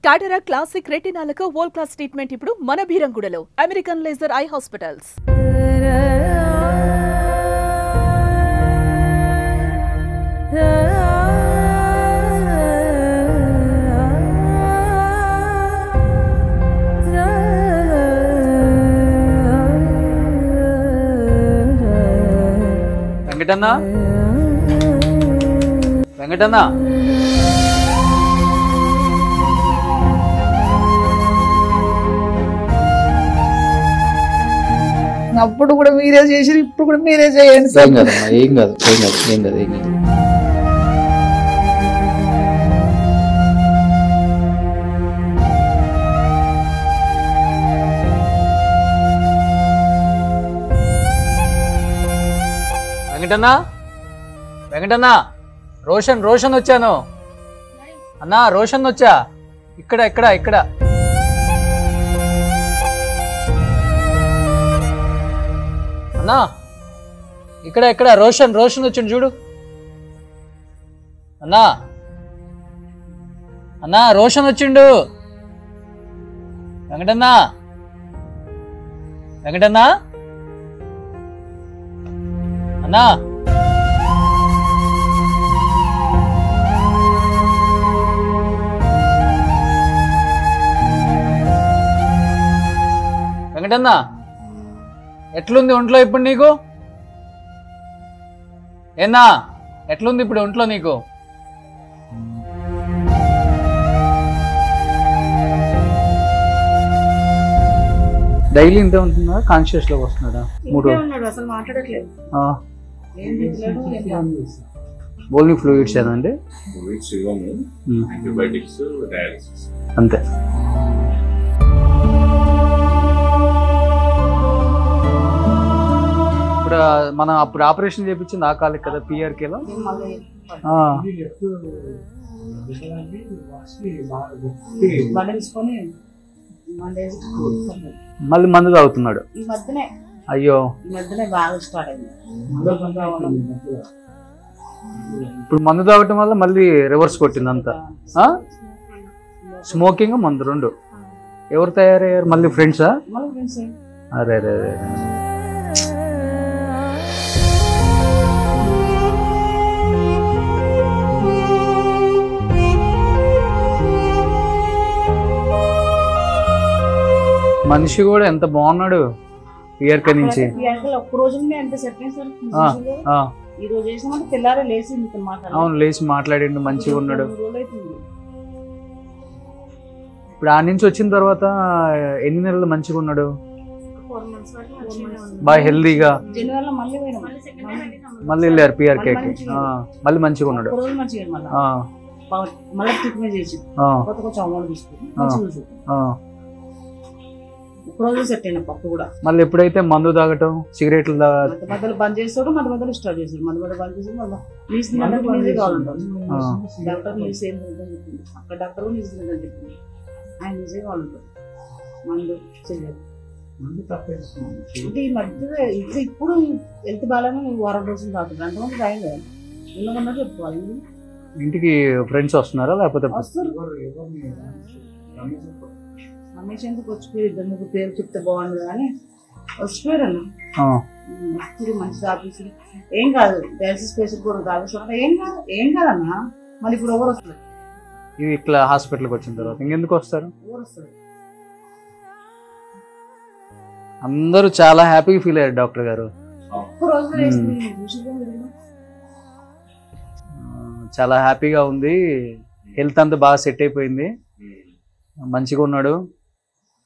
Cataract classic రెటినాలకు world class treatment ఇప్పుడు మన బీరంగూడలో American laser eye hospitals. Venkatanna Venkatanna అప్పుడు కూడా మీరే చేసి ఇప్పుడు కూడా మీరే చేయండి సార్. ఏం కాదు వెంకటన్న రోషన్ వచ్చాను అన్నా, రోషన్ వచ్చా. ఇక్కడ అన్నా, ఇక్కడ రోషన్ వచ్చిండు చూడు అన్నా రోషన్ వచ్చిండు. వెంకటన్న అన్నా, వెంకటన్న ఎట్లుంది ఒంట్లో ఇప్పుడు నీకు? ఏనా ఎట్లుంది ఇప్పుడు ఒంట్లో నీకు? డైలీ ఇంత ఉంటుందా? కాన్షియస్ లోకి వస్తున్నాడా? 3 అసలు మాట్లాడట్లేదు. ఓన్లీ ఫ్లూయిడ్స్ ఏనండి? అంతే. ఇప్పుడు మనం అప్పుడు ఆపరేషన్ చేయించింది ఆ కాలికి కదా, పిఆర్కేలో. మళ్ళీ మందు తాగుతున్నాడు అయ్యో. ఇప్పుడు మందు తాగటం వల్ల మళ్ళీ రివర్స్ కొట్టింది అంతా. స్మోకింగ్ మందు 2 ఎవరు తయారయ్యారు మళ్ళీ? ఫ్రెండ్సా? అరే మనిషి కూడా ఎంత బాగున్నాడు పిఆర్కే నుంచి. అవును, లేచి మాట్లాడిండు, మంచిగా ఉన్నాడు. ఇప్పుడు ఆ నుంచి వచ్చిన తర్వాత ఎన్ని నెలలు మంచిగా ఉన్నాడు? బాగా హెల్దీగా మళ్ళీ వెళ్ళారు పిఆర్కేకి. మళ్ళీ మంచిగా ఉన్నాడు. మళ్ళీ ఎప్పుడైతే మందు తాగటం, సిగరెట్లు మధ్యలో బంద్ చేస్తాడు, మధ్యలో స్టార్ట్ చేస్తాడు. మధ్యలో బంద్ చేసి డాక్టర్ న్యూస్ ఏం చెప్పింది, అక్కడ డాక్టర్ న్యూస్ చెప్పింది, ఆయన న్యూసే కావాలంటాడు. మందు సిగరెట్ అంటే ఈ మధ్య ఇప్పుడు హెల్త్ బాగానే వారం రోజులు తాగుతుంది. అంతమంది తాగం కదా, ఉన్నమన్నా చెప్పుకోవాలి. ఇంటికి ఫ్రెండ్స్ వస్తున్నారా లేకపోతే? రమేష్ ఎందుకు వచ్చిపోయి 2-3 పేరు చెప్తే బాగుండు కానీ వచ్చిపోయారు అన్న. మంచి ఆఫీసు ఏం కాదు, డయాలసిస్ పేషెంట్ కూడా ఆఫీస్ ఏం కాదన్నా. మళ్ళీ ఇప్పుడు ఎవరు వస్తారు? ఇవి ఇట్లా హాస్పిటల్కి వచ్చిన తర్వాత ఇంకెందుకు వస్తారు? ఎవరు వస్తారు? అందరూ చాలా హ్యాపీగా ఫీల్ అయ్యారు డాక్టర్ గారు. చాలా హ్యాపీగా ఉంది, హెల్త్ అంతా బాగా సెట్ అయిపోయింది, మంచిగా ఉన్నాడు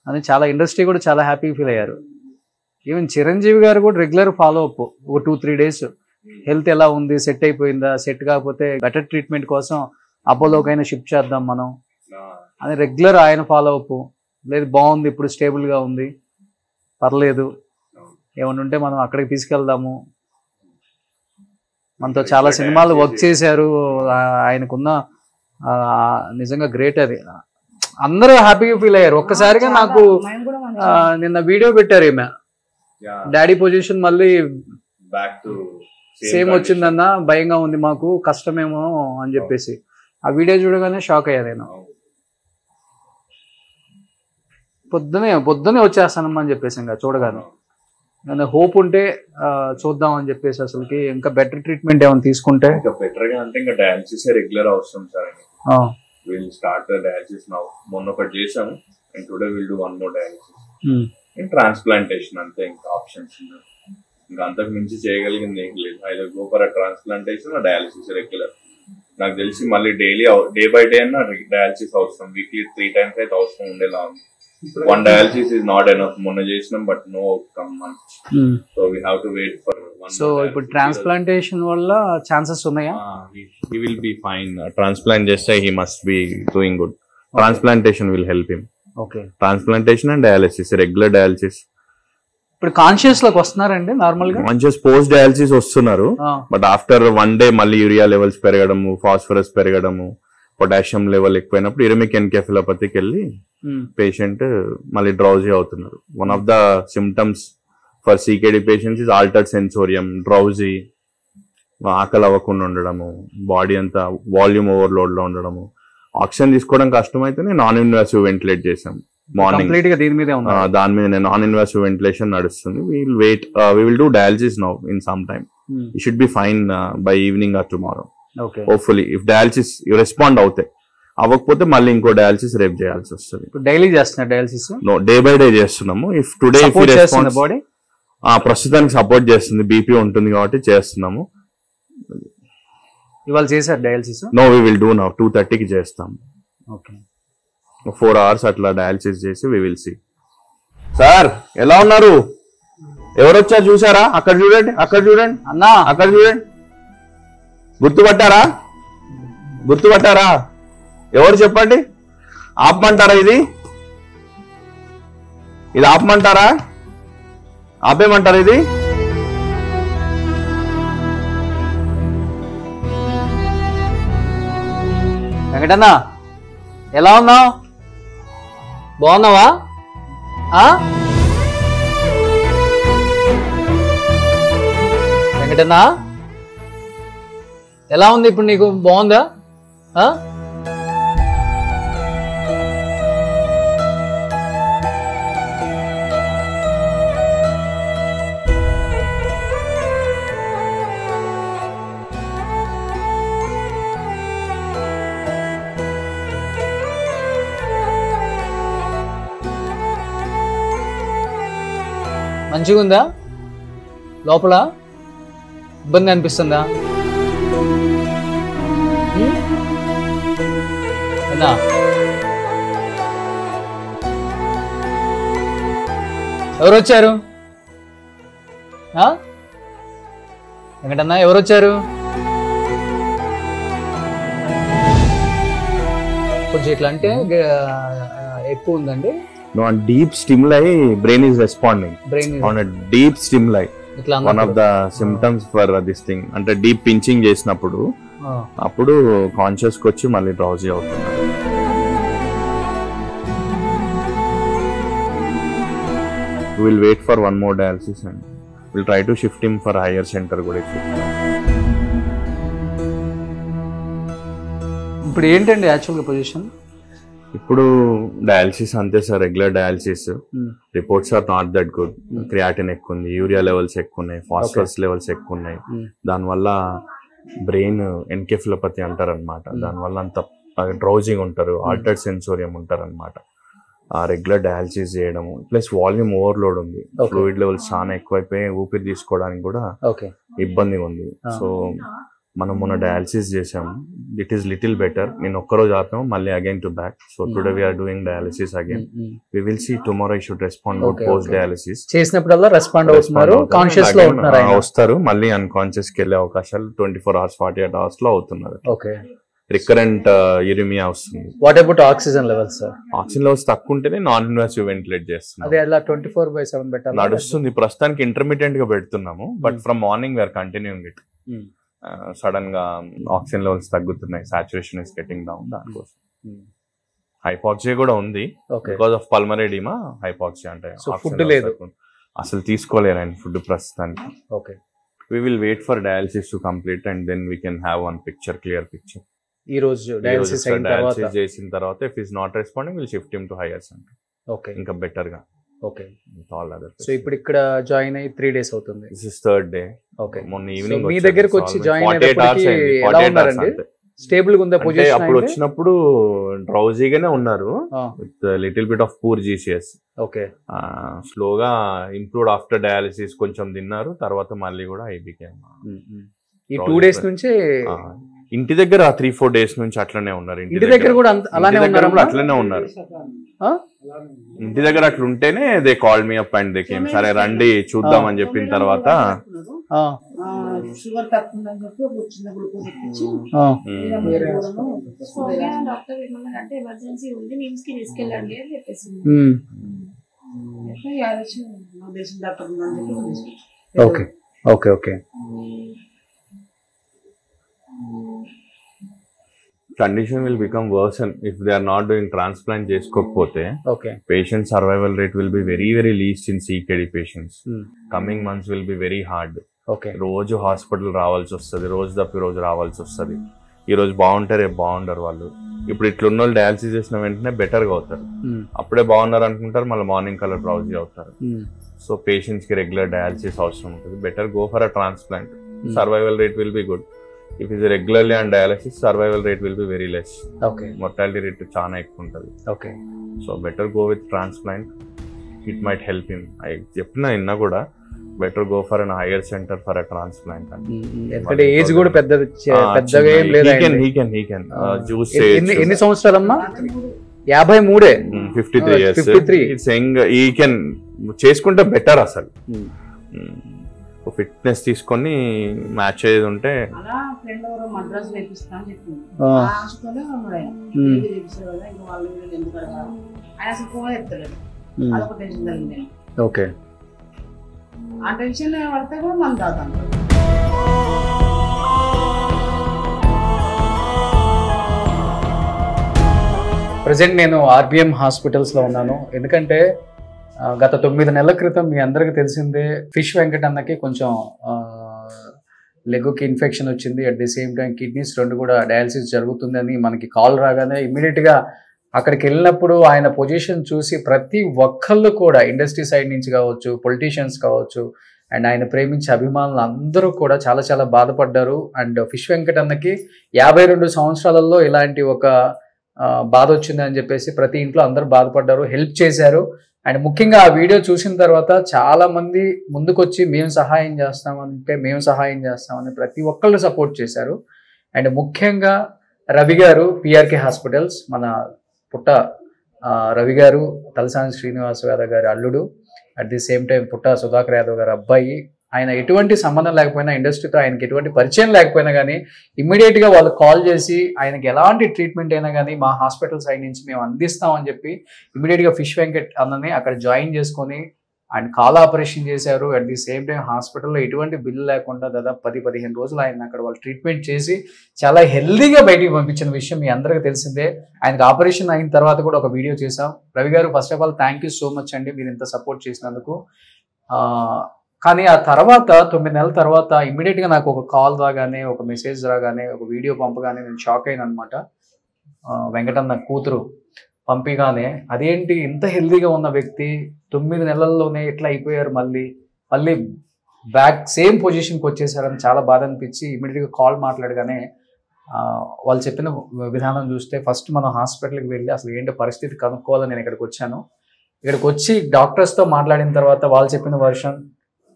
అని చాలా ఇండస్ట్రీ కూడా చాలా హ్యాపీగా ఫీల్ అయ్యారు. ఈవెన్ చిరంజీవి గారు కూడా రెగ్యులర్ ఫాలో అప్, ఒక 2-3 డేస్ హెల్త్ ఎలా ఉంది, సెట్ అయిపోయిందా, సెట్ కాకపోతే బెటర్ ట్రీట్మెంట్ కోసం అపోలోకైనా షిఫ్ట్ చేద్దాం మనం అని రెగ్యులర్ ఆయన ఫాలో అప్. లేదు బాగుంది, ఇప్పుడు స్టేబుల్గా ఉంది, పర్లేదు, ఏమన్నా ఉంటే మనం అక్కడికి తీసుకెళ్దాము. మనతో చాలా సినిమాలు వర్క్ చేశారు, ఆయనకున్న నిజంగా గ్రేట్. అది అందరూ హ్యాపీగా ఫీల్ అయ్యారు. ఒక్కసారిగా నాకు నిన్న వీడియో పెట్టారు, ఈమె డాడీ పొజిషన్ మళ్ళీ సేమ్ వచ్చిందన్న, భయంగా ఉంది మాకు, కష్టమేమో అని చెప్పేసి ఆ వీడియో చూడగానే షాక్ అయ్యా నేను. పొద్దునే వచ్చేస్తానమ్మా అని చెప్పేసి ఇంకా చూడగానే హోప్ ఉంటే చూద్దాం అని చెప్పేసి అసలుకి ఇంకా బెటర్ ట్రీట్మెంట్ ఏమైనా తీసుకుంటే ఇంకా బెటర్ గా అంటే ఇంకా డయాలసిస్ రెగ్యులర్ అవసరం sir. Will start dialysis now. మొన్న ఒకటి చేసాము and today will do one more dialysis and transplantation. అంతే ఇంకా ఆప్షన్స్ ఇంకా అంతకు మించి చేయగలిగింది ఏం లేదు. Either go for transplantation dialysis regular. నాకు తెలిసి మళ్ళీ డైలీ డే బై డే అన్న డయాలసిస్ అవసరం. వీక్లీ 3 times అయితే అవసరం ఉండేలా ఉంది. One dialysis is not enough. మొన్న చేసినాం but no outcome much. So we have to wait for one. So ఇప్పుడు ట్రాన్స్ప్లాంటేషన్ వల్ల ఛాన్సెస్ ఉన్నాయా? He will be fine. Transplant చేస్తే he must be doing good. Transplantation will help him. Okay. Transplantation and dialysis, regular dialysis. ఇప్పుడు conscious లోకి వస్తున్నారండి normal గా? Conscious post dialysis వస్తున్నారు but after 1 day మళ్ళీ యూరియా లెవెల్స్ పెరగడము, phosphorus పెరగడము, potassium level ఎక్కువైనప్పుడు ఇరమిక్ ఎన్కెఫిలోపతికి వెళ్ళి పేషెంట్ మళ్ళీ డ్రౌజీ అవుతున్నారు. One of the symptoms for CKD patients is altered sensorium, drowsy, ఆకలి అవ్వకుండా ఉండడము, బాడీ అంతా వాల్యూమ్ ఓవర్లోడ్ లో ఉండడము. ఆక్సిజన్ తీసుకోవడం కష్టమైతేనే నాన్ ఇన్వాసివ్ వెంటిలేట్ చేసాం మార్నింగ్. దాని మీద నాన్ ఇన్వాసివ్ వెంటిలేషన్ నడుస్తుంది. We will do dialysis now in some time. You should be fine by evening or tomorrow. Okay. Hopefully if dialysis you respond అవుతాయి, అవ్వకపోతే మళ్ళీ ఇంకో డయాలసిస్ రేపు చేయాల్సి వస్తుంది. డైలీ చేస్తున్నారు dialysis? No, day by day చేస్తున్నాము. ఇఫ్ టుడే బాడీ ప్రస్తుతానికి సపోర్ట్ చేస్తుంది, బీపీ ఉంటుంది కాబట్టి చేస్తున్నాము. ఇవాళ చేశారు dialysis? No, we will do now. 2:30కి చేస్తాం. ఓకే. 4 hours అట్లా డయాలసిస్ చేసి వి విల్ సీ. సార్ ఎలా ఉన్నారు? ఎవరొచ్చారు చూసారా? అక్కడ చూడండి, అక్కడ చూడండి అన్నా, అక్కడ చూడండి. గుర్తుపట్టారా? ఎవరు చెప్పండి? ఆపమంటారా? ఇది ఆపమంటారా? ఆపేమంటారా? ఇది వెంకటన్నా ఎలా ఉన్నావు? బాగున్నావా? వెంకటన్నా ఎలా ఉంది ఇప్పుడు? నీకు బాగుందా? మంచిగా ఉందా? లోపల ఇబ్బంది అనిపిస్తుందా? ఎవరొచ్చారు? వెంకటన్నా ఎవరొచ్చారు? కొంచెం ఇట్లా అంటే ఎక్కువ ఉందండి. No, on deep stimuli, brain is responding. On a deep stimuli. One of the symptoms for this thing. అంటే డీప్ పించింగ్ చేసినప్పుడు అప్పుడు కాన్షియస్ కి వచ్చి మళ్ళీ డ్రౌజీ అవుతున్నారు. We'll wait for one more dialysis and we'll try to shift him for higher center కూడా. ఇప్పుడు ఏంటండి యాక్చువల్గా పొజిషన్? ఇప్పుడు డయాలసిస్ అంతే sir, regular dialysis. Reports are not that good. Creatinine ఎక్కువ ఉంది, యూరియా లెవెల్స్ ఎక్కువ ఉన్నాయి, ఫాస్ఫరస్ లెవెల్స్ ఎక్కువ ఉన్నాయి. దానివల్ల బ్రెయిన్ ఎన్కెఫిలోపతి అంటారు అనమాట. దానివల్ల అంత డ్రౌజింగ్ ఉంటారు, ఆల్టర్డ్ సెన్సోరియం ఉంటారు అనమాట. రెగ్యులర్ డయాలసిస్ చేయడము ప్లస్ వాల్యూమ్ ఓవర్లోడ్ ఉంది, ఫ్లూయిడ్ లెవెల్స్ చాలా ఎక్కువైపోయి ఊపిరి తీసుకోవడానికి కూడా ఇబ్బందిగా ఉంది. సో మనం మొన్న డయాలసిస్ చేసాము. It is little better. నేను ఒక్కరోజు ఆపాము, మళ్ళీ again to back. So today we're doing dialysis again. We will see tomorrow I should respond post dialysis. చేసినప్పుడల్లా రెస్పాండ్ అవుతున్నారు, కాన్షియస్ లో ఉంటున్నారు. వస్తారు మళ్ళీ అన్కాన్షియస్ కి వెళ్ళే అవకాశాలు 24 hours 48 hours లో అవుతున్నారు. ఓకే. రికరెంట్ యూరిమియా వస్తుంది. What about oxygen levels sir? Oxygen levels తక్కువ ఉంటేనే నాన్ ఇన్వాసివ్ వెంటిలేట్ చేస్తున్నాం. అదే అలా 24/7 పెట్టాలి. నడుస్తుంది ప్రస్తుతానికి, ఇంటర్మీడియట్ గా పెడుతున్నాము. But from morning we're continuing it. Sudden గా ఆక్సిజన్ లెవెల్స్ తగ్గుతున్నాయి, సాచురేషన్ ఇస్ గెటింగ్ డౌన్. దానికోసం హైపాక్సియా కూడా ఉంది. Because of pulmonary oedema hypoxia అంటే ఫుడ్ లేదు అసలు, తీసుకోలేరు ఆయన ఫుడ్ ప్రస్తుతానికి. Okay. We will wait for dialysis to complete and then we can have one picture, clear picture. ఈ రోజు డయాలసిస్ అయిన తర్వాత చేసిన తర్వాత if he is not responding we'll shift him to higher center. Okay ఇంకా better గా. Okay. All other. So ఇప్పుడు ఇక్కడ జాయిన్ అయ్యి 3 days అవుతుంది. This is third day. Okay. మొన్న ఈవినింగ్ మీ దగ్గరకు వచ్చి జాయిన్ అయ్యేటప్పటికి ఎలా ఉన్నారండి? స్టేబుల్ గా ఉందా పొజిషన్? అప్పుడు వచ్చినప్పుడు డ్రౌజీగానే ఉన్నారు with little bit of poor GCS. Okay. స్లోగా ఇంప్రూవ్డ్ ఆఫ్టర్ డయాలిసిస్, కొంచెం తిన్నారు, తర్వాత మళ్ళీ కూడా ఐబికేమ్. ఈ 2 days నుంచి ఇంటి దగ్గర 3-4 days నుంచి అట్లనే ఉన్నారు. ఇంటి దగ్గర కూడా అలానే ఉన్నారు. అట్లనే ఉన్నారు. ఇంటి దగ్గర అట్లా ఉంటేనే they call me up and they came. సరే రండి చూద్దాం అని చెప్పిన తర్వాత షుగర్ తక్కువ ఉందని చెప్పి ఒక చిన్న గ్లూకోజ్ ఇచ్చి డాక్టర్ ఏమన్నారంటే ఎమర్జెన్సీ ఉంది, నిమ్స్ కి తీసుకెళ్ళండి అని చెప్పేసి. డాక్టర్ ఉందని చెప్పి. Okay okay okay. Condition will become worsen if they are not doing transplant చేసుకోకపోతే. Okay. Patient survival rate will be very very least in CKD patients. Coming months will be very hard. Okay. రోజు hospital రావాల్సి వస్తుంది, రోజు తప్పి రోజు రావాల్సి వస్తుంది. ఈ రోజు బాగుంటే రేపు బాగుండరు వాళ్ళు. ఇప్పుడు ఇట్లున్న వాళ్ళు డయాలసిస్ చేసిన వెంటనే బెటర్ గా అవుతారు. అప్పుడే బాగున్నారు అనుకుంటారు, మళ్ళీ మార్నింగ్ కల్లా డ్రౌజీ అవుతారు. సో పేషెంట్స్ కి రెగ్యులర్ డయాలసిస్ అవసరం ఉంటుంది. Better go for a transplant. Survival rate will be good. If is regularly on dialysis, survival rate will be very less. Okay. Mortality rate చాలా ఎక్కువ ఉంటుంది. Okay. So better go with transplant. It might help him. I చెప్పినా ఇన్నా కూడా better go for an higher center for a transplant. ఎందుకంటే age కూడా పెద్దగా ఏం లేదు. He can. ఎన్ని సంవత్సరాలమ్మా? 53. 53 years. 53. It's saying he can చేసుకుంటే బెటర్ అసలు. ఫిట్నెస్ తీసుకొని మ్యాచ్ అయ్యేది ఉంటే. అలా ఫ్రెండ్ ఎవరో మద్రాసు వేపిస్తా అని చెప్పింది. ఆశతోనే ఉన్నాడు ఆయన. వేపిస్తారు కదా, ఇంకా వాళ్ళు ఎందుకు అడగాలి, ఆయన అసలు ఫోన్ ఎత్తలేదు. అదొక టెన్షన్ కలిగింది. ఓకే. ఆ టెన్షన్ పడితే కూడా మనం దాతాం. ప్రజెంట్ నేను RBM హాస్పిటల్స్ లో ఉన్నాను. ఎందుకంటే గత 9 నెలల క్రితం మీ అందరికి తెలిసిందే ఫిష్ వెంకట్ అన్నకి కొంచెం లెగ్కి ఇన్ఫెక్షన్ వచ్చింది. At the same time kidneys 2 కూడా డయాలసిస్ జరుగుతుందని మనకి కాల్ రాగానే ఇమ్మీడియట్గా అక్కడికి వెళ్ళినప్పుడు ఆయన పొజిషన్ చూసి ప్రతి ఒక్కళ్ళు కూడా ఇండస్ట్రీ సైడ్ నుంచి కావచ్చు, పొలిటీషియన్స్ కావచ్చు, అండ్ ఆయన ప్రేమించే అభిమానులు అందరూ కూడా చాలా చాలా బాధపడ్డారు. అండ్ ఫిష్ వెంకట్ అన్నకి 52 సంవత్సరాలలో ఇలాంటి ఒక బాధ వచ్చింది అని చెప్పేసి ప్రతి ఇంట్లో అందరూ బాధపడ్డారు, హెల్ప్ చేశారు. అండ్ ముఖ్యంగా ఆ వీడియో చూసిన తర్వాత చాలా మంది ముందుకొచ్చి మేము సహాయం చేస్తామంటే మేము సహాయం చేస్తామని ప్రతి ఒక్కళ్ళు సపోర్ట్ చేశారు. అండ్ ముఖ్యంగా రవి గారు, PRK హాస్పిటల్స్, మన పుట్ట రవి గారు తలసాని శ్రీనివాస్ యాదవ్ గారి అల్లుడు, అట్ ది సేమ్ టైం పుట్ట సుధాకర్ యాదవ్ గారి అబ్బాయి. ఆయన ఎటువంటి సంబంధం లేకపోయినా, ఇండస్ట్రీతో ఆయనకి ఎటువంటి పరిచయం లేకపోయినా కానీ ఇమ్మీడియట్గా వాళ్ళు కాల్ చేసి ఆయనకి ఎలాంటి ట్రీట్మెంట్ అయినా కానీ మా హాస్పిటల్ సైడ్ నుంచి మేము అందిస్తామని చెప్పి ఇమ్మీడియట్గా ఫిష్ వెంకట్ అన్నని అక్కడ జాయిన్ చేసుకొని ఆయన కాల్ ఆపరేషన్ చేశారు. అట్ ది సేమ్ టైం హాస్పిటల్లో ఎటువంటి బిల్లు లేకుండా దాదాపు 10-15 రోజులు ఆయన అక్కడ వాళ్ళు ట్రీట్మెంట్ చేసి చాలా హెల్దీగా బయటికి పంపించిన విషయం మీ అందరికీ తెలిసిందే. ఆయనకు ఆపరేషన్ అయిన తర్వాత కూడా ఒక వీడియో చేసాం. రవి గారు, first of all thank you so much అండి, మీరు ఇంత సపోర్ట్ చేసినందుకు. కానీ ఆ తర్వాత 9 నెలల తర్వాత ఇమ్మీడియట్గా నాకు ఒక కాల్ రాగానే, ఒక మెసేజ్ రాగానే, ఒక వీడియో పంపగానే నేను షాక్ అయినా అనమాట. వెంకటన్న కూతురు పంపిగానే అదేంటి ఇంత హెల్దీగా ఉన్న వ్యక్తి 9 నెలల్లోనే ఎట్లా అయిపోయారు, మళ్ళీ బ్యాక్ సేమ్ పొజిషన్కి వచ్చేసారని చాలా బాధ అనిపించి ఇమ్మీడియట్గా కాల్ మాట్లాడగానే వాళ్ళు చెప్పిన విధానం చూస్తే ఫస్ట్ మనం హాస్పిటల్కి వెళ్ళి అసలు ఏంటో పరిస్థితి కనుక్కోవాలని నేను ఇక్కడికి వచ్చాను. ఇక్కడికి వచ్చి డాక్టర్స్తో మాట్లాడిన తర్వాత వాళ్ళు చెప్పిన వర్షన్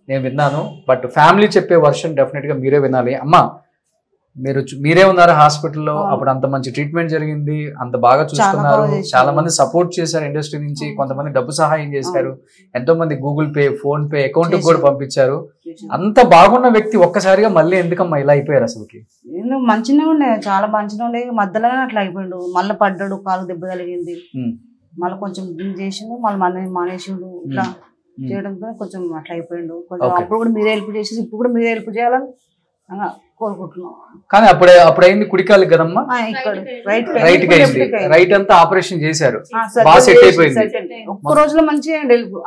నేను విన్నాను. బట్ ఫ్యామిలీ చెప్పే వర్షన్ డెఫినెట్గా మీరే వినాలి. అమ్మ, మీరే ఉన్నారు హాస్పిటల్లో, అప్పుడు అంత మంచి ట్రీట్మెంట్ జరిగింది, అంత బాగా చూసుకున్నారు, చాలా మంది సపోర్ట్ చేశారు ఇండస్ట్రీ నుంచి, కొంతమంది డబ్బు సహాయం చేశారు, ఎంతో మంది Google pay, phone pay account కూడా పంపించారు. అంత బాగున్న వ్యక్తి ఒక్కసారిగా మళ్ళీ ఎందుకమ్మా ఇలా అయిపోయారు? అసలుకి మంచిగా ఉండే, చాలా మంచిగా ఉండే, మధ్యలోనే అట్లా అయిపోయిండు. మళ్ళీ పడ్డాడు, కాలు దెబ్బ కలిగింది, మళ్ళీ కొంచెం చేసిండు, మళ్ళీ మానేసిండు. ఇట్లా చేయడంతో కొంచెం అట్లా అయిపోయిండు. కొంచెం అప్పుడు కూడా మీరే హెల్ప్ చేసేసి ఇప్పుడు కూడా మీరే హెల్ప్ చేయాలని కోరుకుంటున్నాం. కానీ అప్పుడు అయింది కుడికాలు కదమ్మా, రైట్ అంతా ఆపరేషన్ చేశారు, బాగా సెట్ అయిపోయింది. ఒక్క రోజులో మంచిగా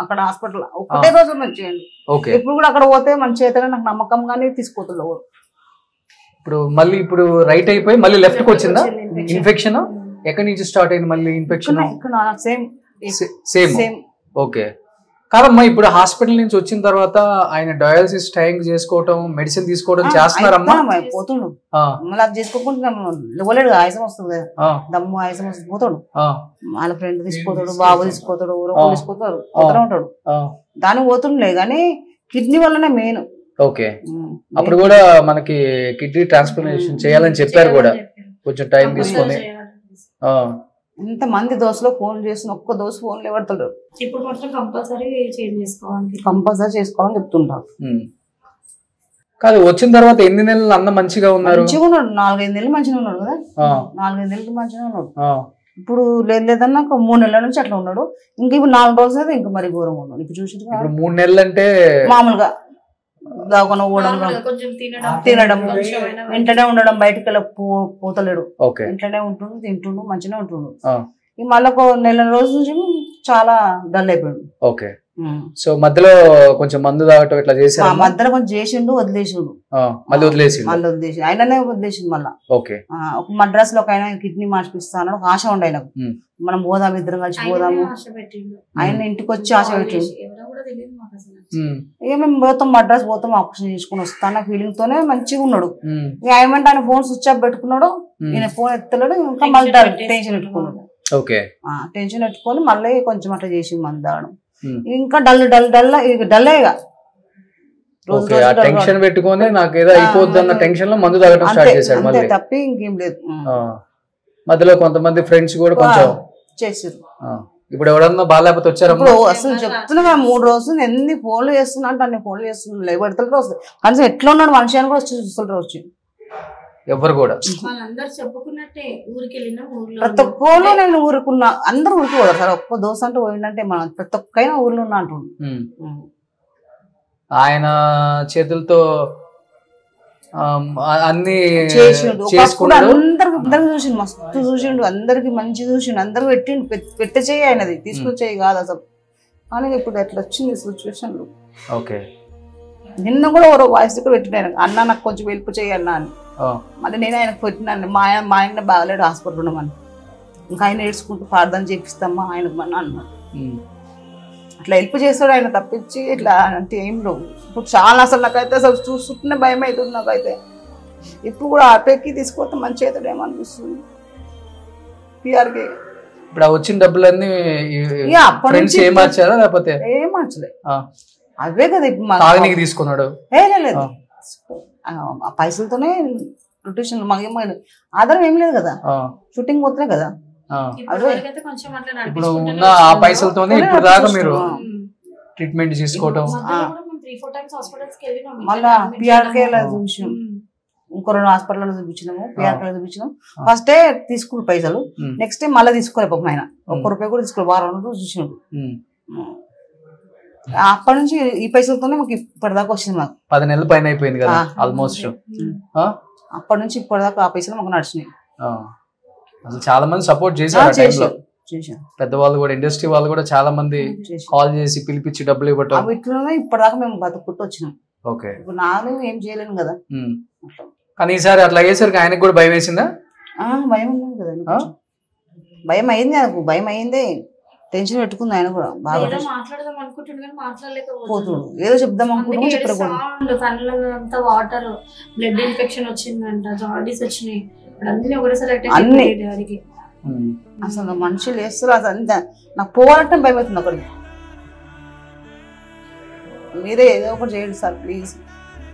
అక్కడ హాస్పిటల్ ఒక్కటే రోజులో మంచిగా. ఇప్పుడు కూడా అక్కడ పోతే మంచిగా అవుతారని నాకు నమ్మకం, కానీ తీసుకోవట్లేదు. ఇప్పుడు రైట్ అయిపోయి మళ్ళీ లెఫ్ట్ కి వచ్చిందా ఇన్ఫెక్షన్? ఎక్కడి నుంచి స్టార్ట్ అయింది మళ్ళీ infection? Same same. Same. Okay. కాదమ్మా, ఇప్పుడు హాస్పిటల్ నుంచి వచ్చిన తర్వాత ఆయన డయాలసిస్ టైం చేసుకోవటం, మెడిసిన్ తీసుకోవడం చేస్తున్నారమ్మా? పోతుండు, మళ్ళీ అది చేసుకోకుండా ఇవ్వలేడు, ఆయాసం వస్తుంది కదా, దమ్ము ఆయాసం వస్తుంది, పోతాడు. వాళ్ళ ఫ్రెండ్ తీసుకుపోతాడు, బాబు తీసుకుపోతాడు, ఊరో తీసుకుపోతాడు, పోతూనే ఉంటాడు. దానికి పోతుండలే కానీ కిడ్నీ వల్లనే మెయిన్. ఓకే. అప్పుడు కూడా మనకి కిడ్నీ ట్రాన్స్ప్లాంటేషన్ చేయాలని చెప్పారు కూడా, కొంచెం టైం తీసుకొని. ఎంత మంది దోశలో ఫోన్ చేసిన ఒక్క దోశ ఫోన్ లేవడతాడు. ఇప్పుడు మాత్రం కంపల్సరీ చేంజ్ చేసుకోవాలి, కంపల్సరీ చేసుకోవాలని చెప్తుంటారు. కాదు, వచ్చిన తర్వాత ఎన్ని నెలలు అన్న మంచిగా ఉన్నారు? మంచిగా ఉన్నాడు, 4-5 నెలలు మంచిగా ఉన్నాడు కదా, 4-5 నెలలు మంచిగా ఉన్నాడు. ఇప్పుడు లేదన్నా 3 నెలల నుంచి అట్లా ఉన్నాడు. ఇంకా ఇప్పుడు 4 రోజులు అయితే ఇంకా మరి ఘోరంగా ఉన్నాడు. ఇప్పుడు చూసి 3 నెలలు అంటే మామూలుగా దాకా తినడం, ఇంట్లోనే ఉండడం, బయటకు వెళ్ళి పోతలేడు, ఇంట్లోనే ఉంటుండు, తింటుండు, మంచిగా ఉంటుండు. మళ్ళీ 1 నెల రోజుల నుంచి చాలా డల్ అయిపోయాడు. ఓకే. సో మధ్యలో కొంచెం మందు తాగటం ఇట్లా చేసి మధ్యలో కొంచెం చేసిండు, వదిలేసిండు, మళ్ళీ వదిలేసి ఆయననే వదిలేసిండు. మళ్ళా ఒక మద్రాస్ లో ఒక ఆయన కిడ్నీ మార్పిస్తాను ఒక ఆశ ఉండే ఆయనకు, మనం పోదాం, ఇద్దరం కలిసి పోదాము. ఆయన ఇంటికి వచ్చి ఆశ పెట్టిండు. ఇక మేము పోతాం, మద్రాస్ పోతాం, ఆపరేషన్ చేసుకుని వస్తాను ఫీలింగ్ తోనే మంచిగా ఉన్నాడు. ఇక ఏమంటే ఆయన ఫోన్ స్విచ్ ఆఫ్ పెట్టుకున్నాడు, ఈయన ఫోన్ ఎత్తలేడు. ఇంకా మళ్ళీ టెన్షన్ పెట్టుకున్నాడు. టెన్షన్ పెట్టుకొని మళ్ళీ కొంచెం అట్లా చేసి మంది తాగడం. ఇంకా డల్ డల్ డల్ డల్లేగా టెన్షన్ పెట్టుకొని నాకు ఏదో అయిపోద్ది అన్న టెన్షన్ లో మందు తాగడం స్టార్ట్ చేశాడు. మళ్ళీ తప్పి ఇంకేం లేదు. మధ్యలో కొంతమంది ఫ్రెండ్స్ కూడా కొంచెం చేసారు. ఇప్పుడు ఎవరన్నా బాగాలేకపోతే వచ్చారు? అసలు చెప్తున్నా 3 రోజులు ఎన్ని ఫోన్లు చేస్తున్నా అంటే అన్ని ఫోన్లు చేస్తున్నా, లేబడతలు వస్తుంది. కనీసం ఎట్లా ఉన్నాడు మనిషి అని కూడా వచ్చి చూస్తుంటారు. వచ్చి ఎవరు కూడా ప్రతి ఒక్కరు నేను ఊరుకున్నా, అందరూ ఊరికి పోతారు సార్. ఒక్క దోశ అంటే పోయిందంటే మనం ప్రతి ఒక్కైనా ఊర్లో ఉన్నా అంటుండు. ఆయన చేతులతో అన్ని అందరికి చూసిండు, మస్తు చూసిండు, అందరికి మంచి చూసిండు, అందరు పెట్టిండు. పెట్టే చెయ్యి ఆయనది, తీసుకొచ్చేయి కాదు అసలు. కానీ ఇప్పుడు ఎట్లా వచ్చింది సిచ్యువేషన్. ఓకే. నిన్న కూడా ఎవరో వాయిస్ కూడా పెట్టినాను, అన్న నాకు కొంచెం వెళ్ళిపో చెయ్యి అన్న అని. మళ్ళీ నేను ఆయనకు పెట్టినాను, మా ఆయన బాగలేడు, హాస్పిటల్ ఉండమని. ఇంకా ఆయన ఏడ్చుకుంటూ ప్రార్థన చేపిస్తామా ఆయనకు మన అన్నాడు. అట్లా హెల్ప్ చేస్తాడు ఆయన, తప్పించి ఇట్లా అంటే ఏం లేవు. ఇప్పుడు చాలా అసలు నాకైతే అసలు చూస్తుంటేనే భయం అవుతుంది నాకైతే. ఇప్పుడు కూడా ఆపేకి తీసుకొస్తే మంచి అవుతాడేమో అనిపిస్తుంది పిఆర్కి. ఇప్పుడు వచ్చిన డబ్బులన్నీ ఏం మార్చారా లేకపోతే? ఏం మార్చలే, అవే కదా ఇప్పుడు తీసుకున్నాడు. లేదు, ఆ పైసలతోనే రొటేషన్. మాకేమో ఆధారం ఏం లేదు కదా, షూటింగ్ పోతున్నాయి కదా. ఇప్పుడు ఉన్న ఆ పైసలతోనే ఇప్పుడు దాకా మీరు ట్రీట్మెంట్ తీసుకోవటం. మళ్ళా పిఆర్కే చూసాం, ఇంకో 2 హాస్పిటల్ చూపించినాము, పిఆర్కే చూపించినాం. ఫస్ట్ డే తీసుకుని పైసలు, నెక్స్ట్ డే మళ్ళీ తీసుకోలే పాపం ఆయన, ₹1 కూడా తీసుకోలేదు. వారం రోజులు చూసినాడు. అప్పటి నుంచి ఈ పైసలతోనే మాకు ఇప్పటిదాకా వచ్చింది. మాకు 10 నెలల పైన అయిపోయింది కదా ఆల్మోస్ట్. అప్పటి నుంచి ఇప్పటిదాకా ఆ పైసలు మాకు నడిచినాయి. అసలు చాలా మంది సపోర్ట్ చేశారు, పెద్దవాళ్ళు కూడా, ఇండస్ట్రీ వాళ్ళు కూడా చాలా మంది కాల్ చేసి పిలిపించి డబ్బులు ఇవ్వటం. ఇట్లనే ఇప్పటిదాకా మేము బతుకుంటూ వచ్చినాం. ఓకే. ఇప్పుడు నాను ఏం చేయలేను కదా. కానీ ఈసారి అట్లా అయ్యేసరికి ఆయనకు కూడా భయం వేసిందా? భయం ఉంది కదా, భయం అయింది నాకు, భయం అయింది, టెన్షన్ పెట్టుకుంది ఆయన కూడా బాగా. పోతుడు ఏదో చెప్దాం అనుకుంటున్నాం, చెప్పలేదు. కళ్ళంతా వాటర్, బ్లడ్ ఇన్ఫెక్షన్ వచ్చిందంట, జాండీస్ వచ్చినాయి, అన్ని. అసలు మనుషులు వేస్తారు అసలు. నాకు పోవాలంటే భయం అవుతుంది అక్కడికి. మీరే ఏదో ఒకటి చేయండి సార్ ప్లీజ్.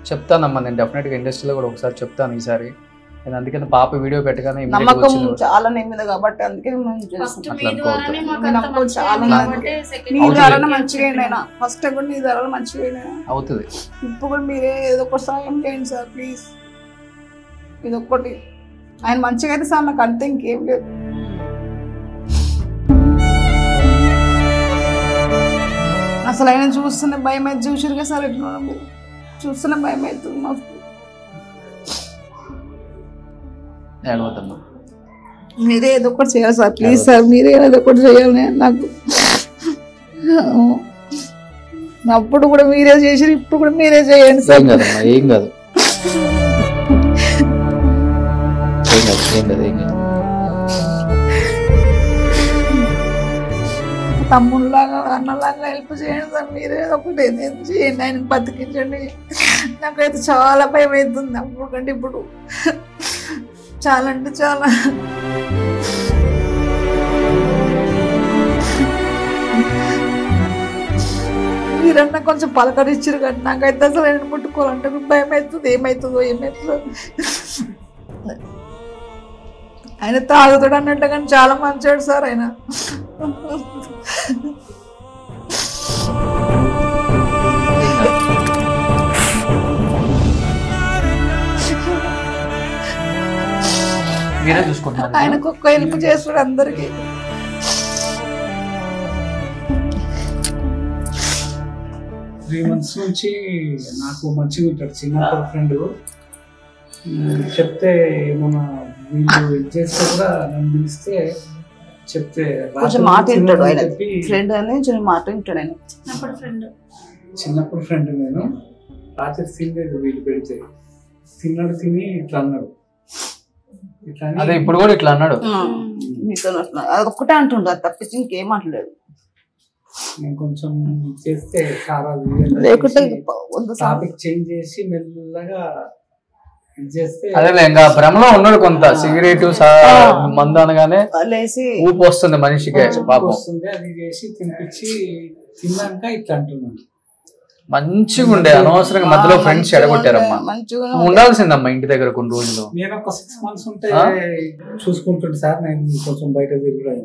చెప్తానమ్మా, నేను డెఫినెట్ గా ఇండస్ట్రీలో కూడా ఒకసారి చెప్తాను ఈసారి. నేను అందుకని పాప వీడియో పెట్టగానే నమ్మకం చాలా మీద కాబట్టి అందుకే మంచిగా ఫస్ట్ కూడా నీ ధరలు మంచిగా అవుతుంది. ఇప్పుడు కూడా మీరే ఏదో ఒకటి సాయం చేయండి సార్ ప్లీజ్. ఇదొక్కటి ఆయన మంచిగా అయితే సార్ నాకు అంతే, ఇంకేం లేదు. అసలు ఆయన చూస్తున్న భయం అయితే చూసిరుగా సార్, ఎట్లా చూస్తున్న భయం అవుతుంది మాకు. మీరే ఏదో ఒకటి చేయాలి సార్ ప్లీజ్ సార్, మీరే ఏదో ఒకటి చేయాలి నాకు. అప్పుడు కూడా మీరే చేసారు, ఇప్పుడు కూడా మీరే చేయండి సార్. ఏం కాదు, తమ్ముళ్ళలాగా అన్నలాగా హెల్ప్ చేయండి సార్, మీరే ఒకటి చేయండి, ఆయన బతికించండి. నాకైతే చాలా భయం అవుతుంది అప్పుడు కంటే ఇప్పుడు, చాలా అంటే చాలా. మీరన్నా కొంచెం పలకరించారు కానీ నాకైతే అసలు ఆయన ముట్టుకోవాలంటే భయం అవుతుంది, ఏమవుతుందో. ఆయన తాగుతాడు అన్నట్టు కానీ చాలా మంచాడు సార్ ఆయన. మీరే చూసుకుంటున్నారు, ఆయనకు ఒక్క హెల్ప్ చేస్తాడు అందరికి. త్రీ మంత్స్ నుంచి నాకు మంచిగా ఉంటాడు, చిన్నప్పుడు ఫ్రెండ్. చెప్తే ఏమన్నా వీళ్ళు ఇది చేస్తే కూడా నన్ను పిలిస్తే చెప్తే కొంచెం మాట వింటాడు ఆయన, ఫ్రెండ్ అని చిన్న మాట వింటాడు ఆయన. చిన్నప్పుడు ఫ్రెండ్ నేను రాత్రి తినలేదు, వీళ్ళు పెడితే తిన్నాడు, తిని ఇట్లా అన్నాడు. అదే ఇప్పుడు కూడా ఇట్లా అన్నాడు మీతో. అది ఒక్కటే అంటుండు, అది తప్పించి ఇంకేం మాట్లాడాడు. నేను కొంచెం చేస్తే కారాలు లేకుంటే టాపిక్ చేంజ్ చేసి మెల్లగా అదే ఇంకా భ్రమలో ఉన్నాడు కొంత. సిగరెట్ మందు అనగానే ఊపు వస్తుంది మనిషికి, పాపం వస్తుంది. అది చేసి తినిపించి తిన్నాక ఇట్లా అంటున్నాను. మంచిగా ఉండే, అనవసరంగా మధ్యలో ఫ్రెండ్స్ ఎడగొట్టారమ్మా. ఉండాల్సిందమ్మా ఇంటి దగ్గర కొన్ని రోజులు. నేను ఒక 6 months ఉంటే చూసుకుంటుంటే సార్, నేను కొంచెం బయట తిరుగుడు.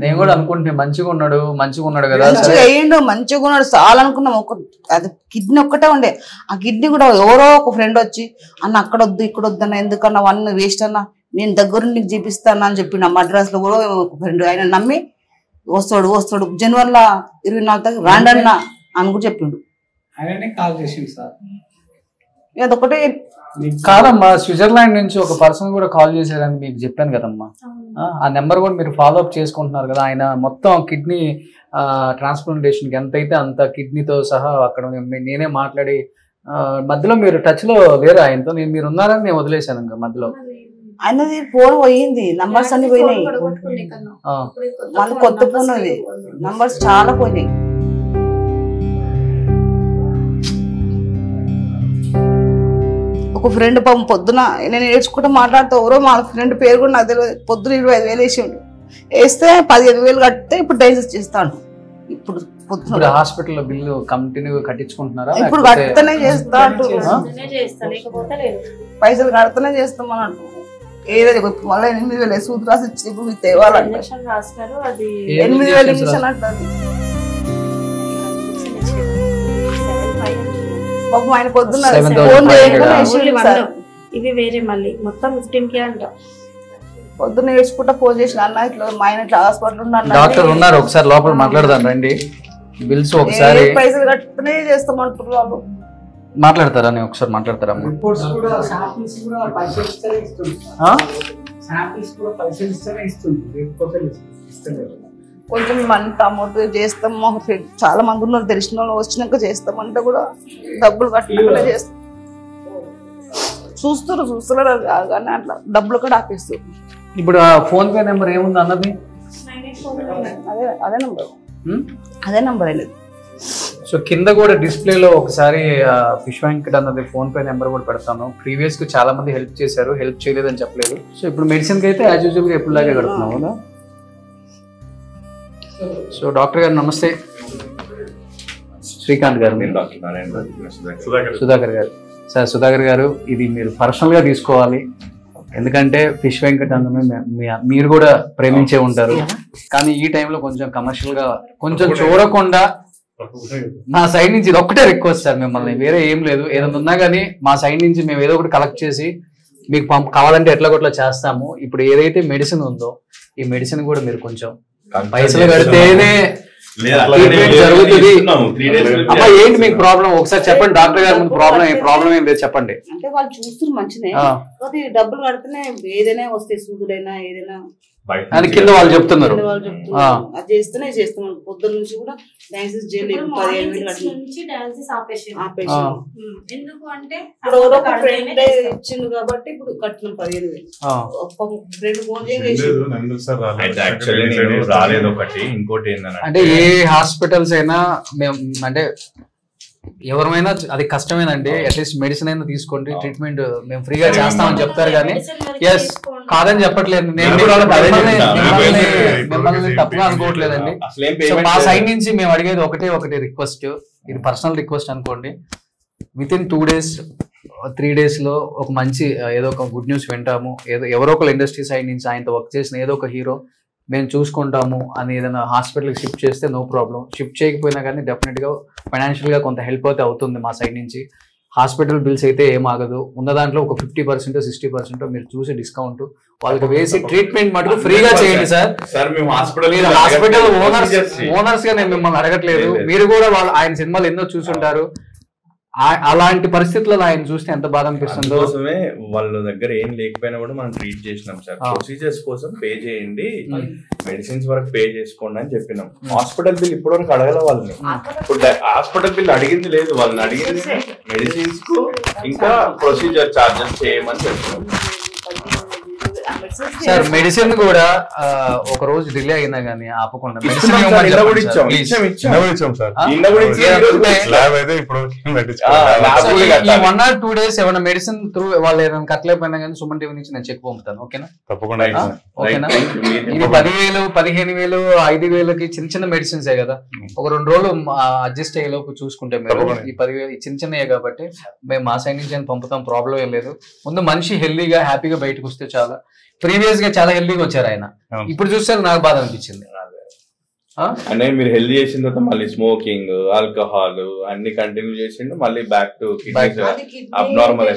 నేను కూడా అనుకుంటే మంచిగా ఉన్నాడు కదా, అయ్యిండు మంచిగా ఉన్నాడు చాలా అనుకున్నాం. అది కిడ్నీ ఒక్కటే ఉండే, ఆ కిడ్నీ కూడా ఎవరో ఒక ఫ్రెండ్ వచ్చి అన్న అక్కడ వద్దు ఇక్కడ వద్దు అన్న, ఎందుకన్నా వన్ వేస్ట్ అన్న, నేను దగ్గర నీకు చూపిస్తాను అని చెప్పిన. మద్రాస్ లో కూడా ఒక ఫ్రెండ్ ఆయన నమ్మి వస్తాడు జనవరిలో 24 రాండన్నా అని కూడా చెప్పిండు. ఆయననే కాల్ చేసిండు సార్. అదొకటే కాదమ్మా, స్విట్జర్లాండ్ నుంచి ఒక పర్సన్ కూడా కాల్ చేశారని మీకు చెప్పాను కదమ్మా. ఆ నెంబర్ కూడా మీరు ఫాలో అప్ చేసుకుంటున్నారు కదా. ఆయన మొత్తం కిడ్నీ ట్రాన్స్ప్లాంటేషన్ కి ఎంత అయితే అంత కిడ్నీతో సహా అక్కడ నేనే మాట్లాడి, మధ్యలో మీరు టచ్ లో లేరా ఆయనతో? మీరు ఉన్నారని నేను వదిలేశాను ఇంకా మధ్యలో. ఆయనది ఫోన్ పోయింది, నంబర్స్ అన్ని పోయినాయి, మళ్ళీ కొత్త ఫోన్ అది, నంబర్స్ చాలా పోయినాయి. ఒక ఫ్రెండ్ పాపం పొద్దున నేను ఏడ్చుకుంటూ మాట్లాడుతూ ఎవరో మా ఫ్రెండ్ పేరు కూడా నాకు తెలియదు. పొద్దున 25,000 వేసిండు, వేస్తే 15,000 కడితే ఇప్పుడు డైజెస్ట్ చేస్తాను. ఇప్పుడు హాస్పిటల్ బిల్లు కంటిన్యూ కట్టించుకుంటున్నారా? ఇప్పుడు కడితేనే చేస్తా అంటున్నా, పైసలు కడితేనే చేస్తామని అంటున్నాను. ఏదైతే మళ్ళీ 8,000 సూది రాసి ఇచ్చి ఇప్పుడు మీకు తేవాలంటే 8,000 ఇంజక్షన్ అంటారు. పాపం ఆయన పొద్దున్న ఇవి వేరే మళ్ళీ మొత్తం 15K అంట. పొద్దున్న ఏడ్చుకుంటా ఫోన్ చేసిన, అన్న ఇట్లా మా ఆయన ఇట్లా హాస్పిటల్ ఉన్నాను, డాక్టర్ ఉన్నారు ఒకసారి లోపల మాట్లాడదాం రండి, బిల్స్ ఒకసారి పైసలు కట్టుకునే చేస్తామంటారు వాళ్ళు. మాట్లాడతారా? నేను ఒకసారి మాట్లాడతారా? రిపోర్ట్స్ కూడా శాంపిల్స్ కూడా పైసలు ఇస్తేనే ఇస్తుంది, శాంపిల్స్ కూడా పైసలు ఇస్తేనే ఇస్తుంది, లేకపోతే ఇస్తలేదు. కొంచెం మన తమ్ముడు చేస్తాం, మా ఫ్రెండ్ చాలా మంది ఉన్నారు తెలిసిన వాళ్ళు, వచ్చినాక చేస్తామంటే కూడా డబ్బులు కట్టుకుంటే చేస్తాం. చూస్తున్నారు కానీ అట్లా డబ్బులు కూడా ఆపేస్తారు. ఇప్పుడు ఫోన్ పే నెంబర్ ఏముంది అన్నది? అదే నెంబర్ అనేది. సో కింద కూడా డిస్ప్లేలో ఒకసారి ఫిష్ వెంకట్ అన్నది ఫోన్ పే నెంబర్ కూడా పెడతాను. ప్రీవియస్ గా చాలా మంది హెల్ప్ చేశారు, హెల్ప్ చేయలేదని చెప్పలేదు. సో ఇప్పుడు మెడిసిన్ కి అయితే యాజ్ యూజువల్ గా ఎప్పుడులాగే కడుతున్నాం కదా. సో డాక్టర్ గారు నమస్తే. శ్రీకాంత్ గారు, సుధాకర్ గారు. సార్ సుధాకర్ గారు, ఇది మీరు పర్సనల్ గా తీసుకోవాలి, ఎందుకంటే ఫిష్ వెంకట్ అన్నది మీరు కూడా ప్రేమించే ఉంటారు. కానీ ఈ టైంలో కొంచెం కమర్షియల్ గా కొంచెం చూడకుండా నా సైడ్ నుంచి ఇది ఒక్కటే రిక్వెస్ట్ సార్ మిమ్మల్ని, వేరే ఏం లేదు. ఏదైనా ఉన్నా కానీ మా సైడ్ నుంచి మేము ఏదో ఒకటి కలెక్ట్ చేసి మీకు కావాలంటే ఎట్లా కొట్లా చేస్తాము. ఇప్పుడు ఏదైతే మెడిసిన్ ఉందో ఈ మెడిసిన్ కూడా మీరు కొంచెం పైసలు కడితేనే జరుగుతుంది. అమ్మా ఏంటి మీకు ప్రాబ్లం ఒకసారి చెప్పండి డాక్టర్ గారు ముందు. ప్రాబ్లం ఏం లేదు చెప్పండి. అంటే వాళ్ళు చూస్తున్నారు మంచిదే, డబ్బులు కడితేనే ఏదైనా వస్తాయి, సూదులైనా ఏదైనా. అని కింద వాళ్ళు చెప్తున్నారు. వాళ్ళు చెప్తున్నారు అది చేస్తూనే చేస్తున్నాం. పొద్దున్న నుంచి కూడా డయాలసిస్ చేయలేదు. 15,000 నుంచి డయాలసిస్ ఆపేసి ఎందుకు అంటే ఇప్పుడు ఎవరో ఒక ఫ్రెండ్ ఇచ్చిండు కాబట్టి ఇప్పుడు కట్టిన 15,000. ఒక్క ఫ్రెండ్ ఫోన్ చేసి రాలేదు. ఒకటి ఇంకోటి ఏంటంటే అంటే ఏ హాస్పిటల్స్ అయినా మేము అంటే ఎవరైనా అది కష్టమేనండి. అట్లీస్ట్ మెడిసిన్ అయినా తీసుకోండి, ట్రీట్మెంట్ మేము ఫ్రీగా చేస్తామని చెప్తారు కానీ ఎస్ కాదని చెప్పట్లేదు. నేను మిమ్మల్ని తప్పుగా అనుకోవట్లేదండి. సో మా సైడ్ నుంచి మేము అడిగేది ఒకటి రిక్వెస్ట్, ఇది పర్సనల్ రిక్వెస్ట్ అనుకోండి. విత్ ఇన్ 2 days 3 days లో ఒక మంచి ఏదో ఒక గుడ్ న్యూస్ వింటాము. ఎవరో ఒక ఇండస్ట్రీ సైడ్ నుంచి ఆయనతో వర్క్ చేసిన ఏదో ఒక హీరో మేము చూసుకుంటాము అని ఏదైనా హాస్పిటల్కి షిఫ్ట్ చేస్తే నో ప్రాబ్లం. షిఫ్ట్ చేయకపోయినా కానీ డెఫినెట్గా ఫైనాన్షియల్గా కొంత హెల్ప్ అయితే అవుతుంది మా సైడ్ నుంచి. హాస్పిటల్ బిల్స్ అయితే ఏం ఆగదు. ఉన్న దాంట్లో ఒక 50% 60% మీరు చూసి డిస్కౌంట్ వాళ్ళకి వేసి ట్రీట్మెంట్ మటుకు ఫ్రీగా చేయండి సార్. మేము మీరు హాస్పిటల్ ఓనర్స్ గా నేను మిమ్మల్ని అడగట్లేదు. మీరు కూడా ఆయన సినిమాలు ఎన్నో చూసుంటారు. అలాంటి పరిస్థితుల్లో ఆయన చూస్తే ఎంత బాధ అనిపిస్తుందో. కోసమే వాళ్ళ దగ్గర ఏం లేకపోయినా కూడా మనం ట్రీట్ చేసినాం సార్. ప్రొసీజర్స్ కోసం పే చేయండి, మెడిసిన్స్ వరకు పే చేసుకోండి అని చెప్పినాం. హాస్పిటల్ బిల్ ఇప్పటి వరకు అడగల వాళ్ళని. ఇప్పుడు హాస్పిటల్ బిల్ అడిగింది లేదు, వాళ్ళని అడిగింది మెడిసిన్స్ కు ఇంకా ప్రొసీజర్ చార్జెస్ చేయమని చెప్పినాం సార్. మెడిసిన్ కూడా ఒక రోజు డిలే అయినా గానీ ఆపకుండా ఈ 1 or 2 days ఏమైనా మెడిసిన్ త్రూ వాళ్ళు ఏదైనా కట్టలేకపోయినా కానీ సుమన్ టీవీ నుంచి నేను చెక్ పంపుతాను. ఓకేనా? తప్పకుండా. ఓకేనా? ఇది 10,000 15,000 5,000కి చిన్న మెడిసిన్సే కదా. ఒక 2 రోజులు అడ్జస్ట్ అయ్యేలోపు చూసుకుంటే మీరు ఈ 10,000 చిన్నయే కాబట్టి మేము మా సైడ్ నుంచి పంపుతాం. ప్రాబ్లం ఏం లేదు. ముందు మనిషి హెల్దీగా హ్యాపీగా బయటకు వస్తే చాలా. ప్రీవియస్ గా చాలా హెల్దీగా వచ్చారు ఆయన, ఇప్పుడు చూస్తే నాకు బాధ అనిపించింది. అంటే మీరు హెల్దీ చేసిన తర్వాత మళ్ళీ స్మోకింగ్, ఆల్కహాల్ అన్ని కంటిన్యూ చేసిండు. మళ్ళీ బ్యాక్ టు అబ్నార్మల్.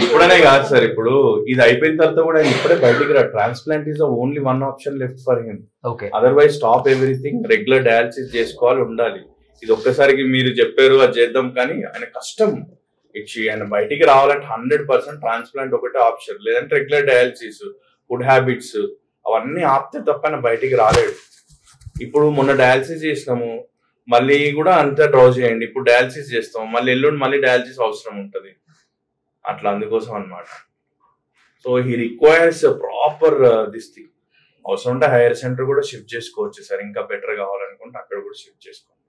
ఇప్పుడనే కాదు సార్, ఇప్పుడు ఇది అయిపోయిన తర్వాత కూడా ఇప్పుడే బయటికి రా. Transplant is only one option left for him. Otherwise stop everything. Regular dialysis చేసుకోవాలి, ఉండాలి. ఇది ఒక్కసారికి మీరు చెప్పారు అది చేద్దాం కానీ ఆయన కష్టం. ఆయన బయటికి రావాలంటే 100% ట్రాన్స్ప్లాంట్ ఒకటే ఆప్షన్, లేదంటే రెగ్యులర్ డయాలసిస్, ఫుడ్ హ్యాబిట్స్ అవన్నీ ఆపితే తప్ప ఆయన బయటికి రాలేడు. ఇప్పుడు మొన్న డయాలసిస్ చేసినాము, మళ్ళీ కూడా అంతా డ్రా చేయండి. ఇప్పుడు డయాలసిస్ చేస్తాము, మళ్ళీ ఎల్లుండి మళ్ళీ డయాలసిస్ అవసరం ఉంటుంది. అట్లా అందుకోసం అనమాట. So he requires proper this thing. అవసరం ఉంటే హైయర్ సెంటర్ కూడా షిఫ్ట్ చేసుకోవచ్చు సార్. ఇంకా బెటర్ కావాలనుకుంటే అక్కడ కూడా షిఫ్ట్ చేసుకోండి.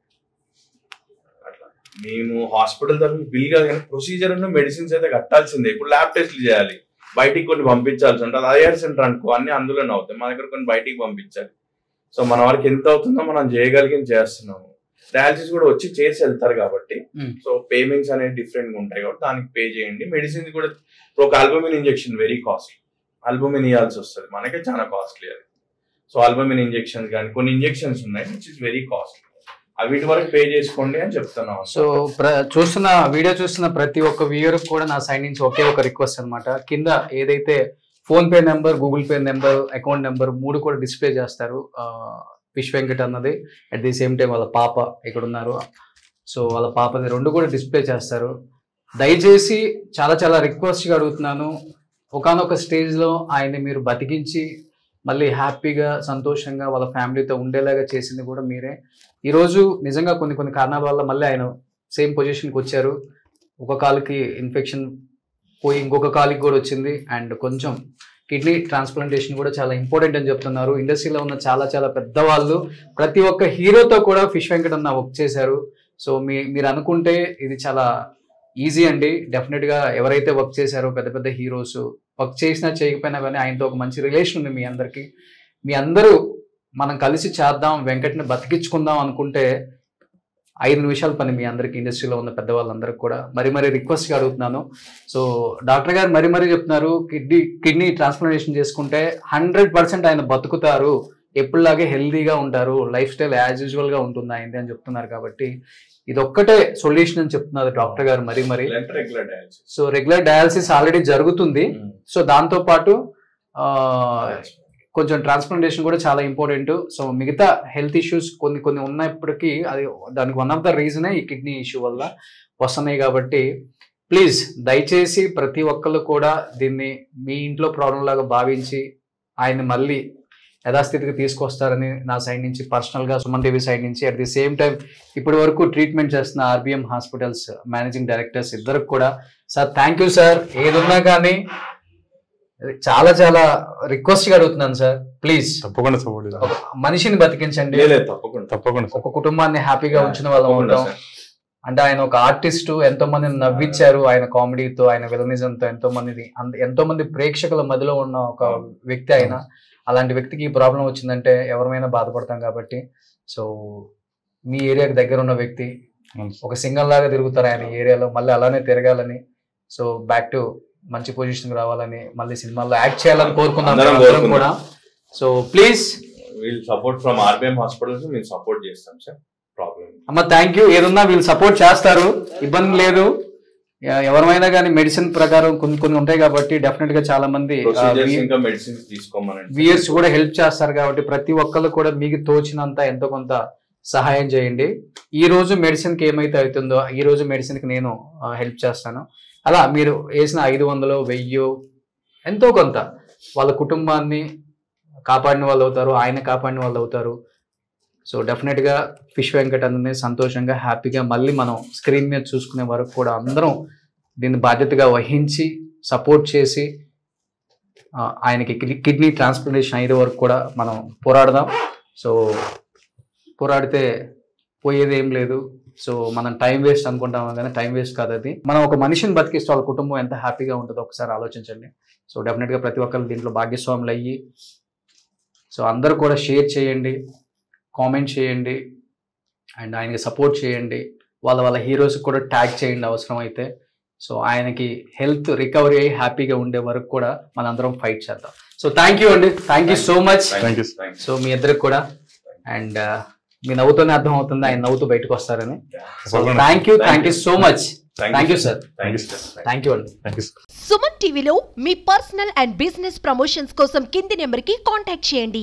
అట్లా మేము హాస్పిటల్ తరఫున బిల్ కాదు కానీ ప్రొసీజర్ ఉన్న మెడిసిన్స్ అయితే కట్టాల్సిందే. ఇప్పుడు ల్యాబ్ టెస్ట్లు చేయాలి, బయటికి కొన్ని పంపించాల్సి ఉంటుంది. హైయర్ సెంటర్ అనుకో అన్ని అందులోనే అవుతాయి. మా దగ్గర కొన్ని బయటికి పంపించాలి. సో మన వరకు ఎంత అవుతుందో మనం చేయగలిగి చేస్తున్నాము. డయాలసిస్ కూడా వచ్చి చేసి వెళ్తారు కాబట్టి సో పేమెంట్స్ అనేవి డిఫరెంట్ గా ఉంటాయి కాబట్టి దానికి పే చేయండి. మెడిసిన్స్ కూడా ఒక albumin injection very costly. Albumin ఇవ్వాల్సి వస్తుంది, మనకే చాలా కాస్ట్లీ అది. సో ఆల్బమిన్ ఇంజెక్షన్స్ కానీ కొన్ని ఇంజెక్షన్స్ ఉన్నాయి విచ్ ఇస్ వెరీ కాస్ట్లీ. వీటి వరకు పే చేసుకోండి అని చెప్తున్నాం. సో వీడియో చూస్తున్న ప్రతి ఒక్క వ్యూయర్ కూడా నా సైడ్ నుంచి ఒకే ఒక రిక్వెస్ట్ అనమాట. కింద ఏదైతే phone pay number, Google pay number, account number 3 కూడా డిస్ప్లే చేస్తారు. ఫిష్ వెంకట్ అన్నది, అట్ ది సేమ్ టైం వాళ్ళ పాప ఇక్కడ ఉన్నారు. సో వాళ్ళ పాపది 2 కూడా డిస్ప్లే చేస్తారు. దయచేసి చాలా చాలా రిక్వెస్ట్గా అడుగుతున్నాను, ఒకానొక స్టేజ్లో ఆయన్ని మీరు బతికించి మళ్ళీ హ్యాపీగా సంతోషంగా వాళ్ళ ఫ్యామిలీతో ఉండేలాగా చేసింది కూడా మీరే. ఈరోజు నిజంగా కొన్ని కారణాల వల్ల మళ్ళీ ఆయన సేమ్ పొజిషన్కి వచ్చారు. ఒక కాలుకి ఇన్ఫెక్షన్ పోయి ఇంకొక కాలుకి కూడా వచ్చింది. అండ్ కొంచెం కిడ్నీ ట్రాన్స్ప్లాంటేషన్ కూడా చాలా ఇంపార్టెంట్ అని చెప్తున్నారు. ఇండస్ట్రీలో ఉన్న చాలా చాలా పెద్దవాళ్ళు ప్రతి ఒక్క హీరోతో కూడా ఫిష్ వెంకట్ అన్న వర్క్ చేశారు. సో మీరు అనుకుంటే ఇది చాలా ఈజీ అండి. డెఫినెట్గా ఎవరైతే వర్క్ చేశారో పెద్ద పెద్ద హీరోస్ వర్క్ చేసినా చేయకపోయినా కానీ ఆయనతో ఒక మంచి రిలేషన్ ఉంది మీ అందరికీ. మీ అందరూ మనం కలిసి చేద్దాం, వెంకట్ని బతికించుకుందాం అనుకుంటే 5 నిమిషాల పని మీ అందరికి, ఇండస్ట్రీలో ఉన్న పెద్దవాళ్ళందరికీ కూడా మరీ రిక్వెస్ట్గా అడుగుతున్నాను. సో డాక్టర్ గారు మరీ చెప్తున్నారు కిడ్నీ ట్రాన్స్ప్లాంటేషన్ చేసుకుంటే 100% ఆయన బతుకుతారు, ఎప్పుడులాగే హెల్దీగా ఉంటారు, లైఫ్ స్టైల్ యాజ్ యూజువల్గా ఉంటుంది ఆయనది అని చెప్తున్నారు. కాబట్టి ఇదొక్కటే సొల్యూషన్ అని చెప్తున్నారు డాక్టర్ గారు మరీ. సో రెగ్యులర్ డయాలసిస్ ఆల్రెడీ జరుగుతుంది. సో దాంతో పాటు కొంచెం ట్రాన్స్ప్లాంటేషన్ కూడా చాలా ఇంపార్టెంట్. సో మిగతా హెల్త్ ఇష్యూస్ కొన్ని ఉన్నప్పటికీ అది దానికి వన్ ఆఫ్ ద రీజనే ఈ కిడ్నీ ఇష్యూ వల్ల వస్తున్నాయి. కాబట్టి ప్లీజ్ దయచేసి ప్రతి ఒక్కళ్ళు కూడా దీన్ని మీ ఇంట్లో ప్రాబ్లం లాగా భావించి ఆయన్ని మళ్ళీ యథాస్థితికి తీసుకొస్తారని నా సైడ్ నుంచి పర్సనల్గా, సుమన్ టీవీ సైడ్ నుంచి. అట్ ది సేమ్ టైం ఇప్పటి వరకు ట్రీట్మెంట్ చేస్తున్న ఆర్బిఎం హాస్పిటల్స్ మేనేజింగ్ డైరెక్టర్స్ ఇద్దరికి కూడా సార్ థ్యాంక్ యూ సార్. ఏదున్నా కానీ చాలా చాలా రిక్వెస్ట్గా అడుగుతున్నాను సార్, ప్లీజ్ తప్పకుండా సపోర్ట్ ఒక మనిషిని బతికించండి, తప్పకుండా ఒక కుటుంబాన్ని హ్యాపీగా ఉంచిన వాళ్ళం ఉంటాం. అంటే ఆయన ఒక ఆర్టిస్టు, ఎంతో మందిని నవ్వించారు ఆయన కామెడీతో, ఆయన విలనిజంతో, ఎంతో మంది ప్రేక్షకుల మధ్యలో ఉన్న ఒక వ్యక్తి ఆయన. అలాంటి వ్యక్తికి ఈ ప్రాబ్లం వచ్చిందంటే ఎవరైనా బాధపడతాం కాబట్టి. సో మీ ఏరియాకి దగ్గర ఉన్న వ్యక్తి ఒక సింగల్ లాగా తిరుగుతారు ఆయన ఏరియాలో, మళ్ళీ అలానే తిరగాలని, సో బ్యాక్ టు మంచి పొజిషన్ రావాలని, మళ్ళీ సినిమాల్లో యాక్ట్ చేయాలని కోరుకున్నాం కూడా. So please wheel support from RBM hospitals, మేము సపోర్ట్ చేస్తాం సార్. ప్రాబ్లం అమ్మ థ్యాంక్ యూ. ఏదున్నా వీళ్ళు సపోర్ట్ చేస్తారు, ఇబ్బంది లేదు. ఎవరైనా కానీ మెడిసిన్ ప్రకారం కొన్ని ఉంటాయి కాబట్టి డెఫినెట్ గా చాలా మంది వియర్స్ కూడా హెల్ప్ చేస్తారు కాబట్టి ప్రతి ఒక్కళ్ళు కూడా మీకు తోచినంత ఎంతో కొంత సహాయం చేయండి. ఈ రోజు మెడిసిన్ కి ఏమైతే అవుతుందో ఈ రోజు మెడిసిన్ కి నేను హెల్ప్ చేస్తాను. అలా మీరు వేసిన 500, 1000 ఎంతో కొంత వాళ్ళ కుటుంబాన్ని కాపాడిన వాళ్ళు అవుతారు, ఆయన కాపాడిన వాళ్ళు అవుతారు. సో డెఫినెట్గా ఫిష్ వెంకట్ అన్నది సంతోషంగా హ్యాపీగా మళ్ళీ మనం స్క్రీన్ మీద చూసుకునే వరకు కూడా అందరం దీన్ని బాధ్యతగా వహించి సపోర్ట్ చేసి ఆయనకి కిడ్నీ ట్రాన్స్ప్లాంటేషన్ అయ్యే వరకు కూడా మనం పోరాడదాం. సో పోరాడితే పోయేది ఏం లేదు. సో మనం టైం వేస్ట్ అనుకుంటాం కానీ టైం వేస్ట్ కాదు అది. మనం ఒక మనిషిని బతికిస్తే వాళ్ళ కుటుంబం ఎంత హ్యాపీగా ఉంటుందో ఒకసారి ఆలోచించండి. సో డెఫినెట్గా ప్రతి ఒక్కరు దీంట్లో భాగ్యస్వాములు అయ్యి, సో అందరూ కూడా షేర్ చేయండి, కామెంట్ చేయండి అండ్ ఆయనకి సపోర్ట్ చేయండి. వాళ్ళ హీరోస్కి కూడా ట్యాగ్ చేయండి అవసరం అయితే. సో ఆయనకి హెల్త్ రికవరీ అయ్యి హ్యాపీగా ఉండే వరకు కూడా మనందరం ఫైట్ చేద్దాం. సో థ్యాంక్ యూ అండి, thank you so much. So మీ ఇద్దరికి కూడా అండ్ మీ నవ్వుతోనే అర్థం అవుతుంది ఆయన నవ్వుతూ బయటకు వస్తారని. So thank you so much. Thank you sir. Thank you అండి. సుమన్ టీవీలో మీ పర్సనల్ అండ్ బిజినెస్ ప్రమోషన్స్ కోసం కింది నెంబర్కి కాంటాక్ట్ చేయండి.